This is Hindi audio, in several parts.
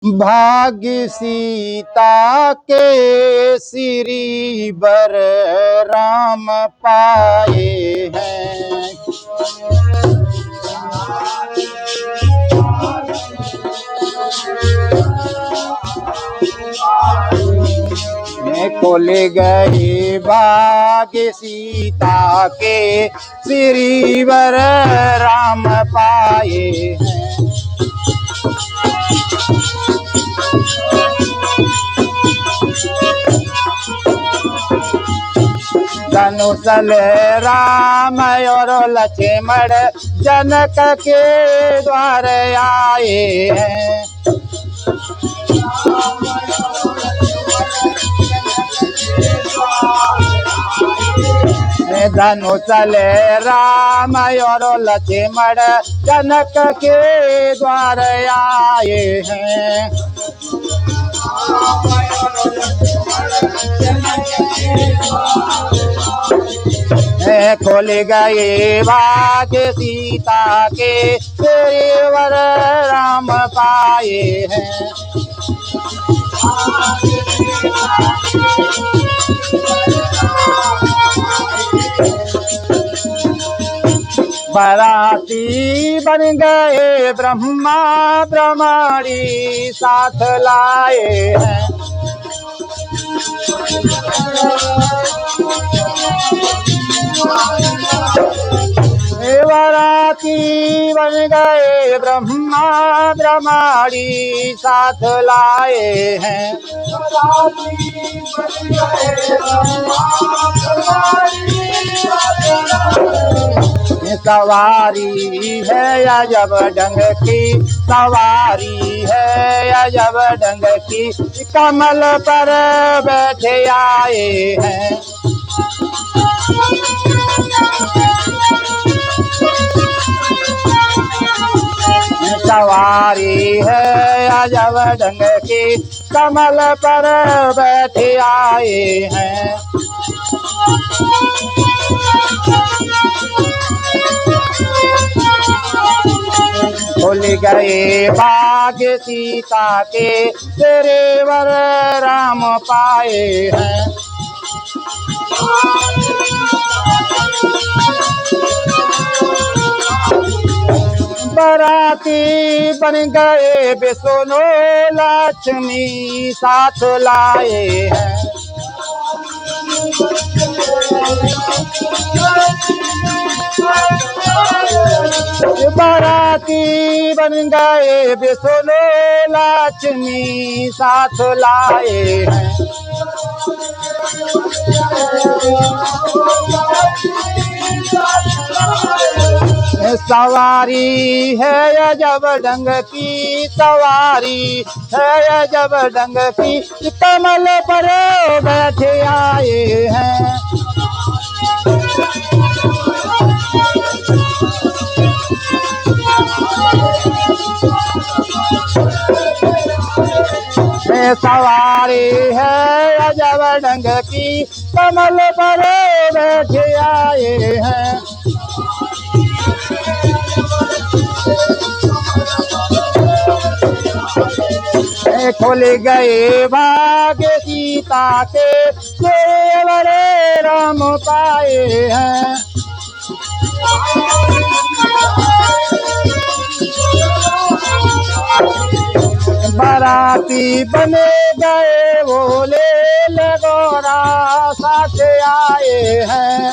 भाग्य सीता के श्री बर राम पाए हैं। खोल गए भाग्य सीता के श्री बर राम पाए हैं। धनुष राम और लक्ष्मण जनक के द्वार आए हैं। धनुष राम और लक्ष्मण जनक के द्वार आए हैं। खोल गए भाग्य सीता के श्री वर राम पाए हैं। बराती बन गए ब्रह्मा ब्रह्माणी साथ लाए हैं। बराती बन गए ब्रह्मा ब्रह्माणी साथ लाए हैं। सवारी है अजब ढंग की, सवारी है अजब ढंग की, कमल पर बैठे आए हैं। सवारी है अजब ढंग की, कमल पर बैठे आए हैं। खुल गए भाग्य सीता के श्री वर राम पाए हैं। बराती बन गए विष्णु लक्ष्मी साथ लाए हैं। बराती बन गए विष्णु लक्ष्मी साथ लाए हैं। सवारी है अजब ढंग की, सवारी है अजब ढंग की, कमल पर बैठे आए हैं। सवारी है अजब ढंग की, कमल पर बैठे आए हैं। खोल गए भाग्य सीता के श्री वर राम पाए हैं। बराती बने गए भोले लगोरा साथ आए हैं।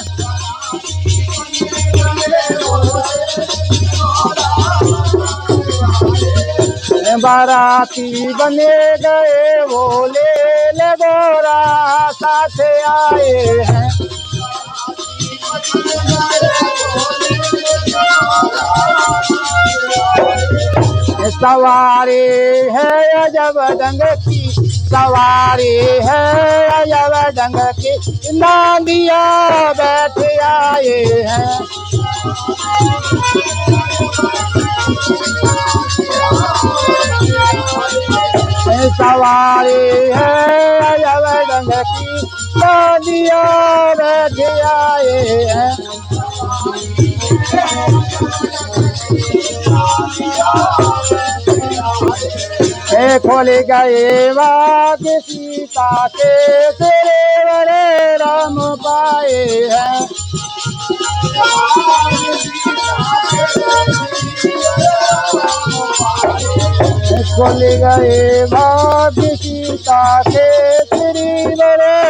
बाराती बने गए भोले लगोरा साथ आए हैं। सवारी है अजब ढंग की, सवारी है अजब ढंग की, नांदिया बैठे आए हैं। सवारी है अजब ढंग की, नांदिया बैठे आए हैं। खोल गए भाग्य सीता के तेरे बड़े राम पाए हैं। खोल गए भाग्य सीता के श्री बड़े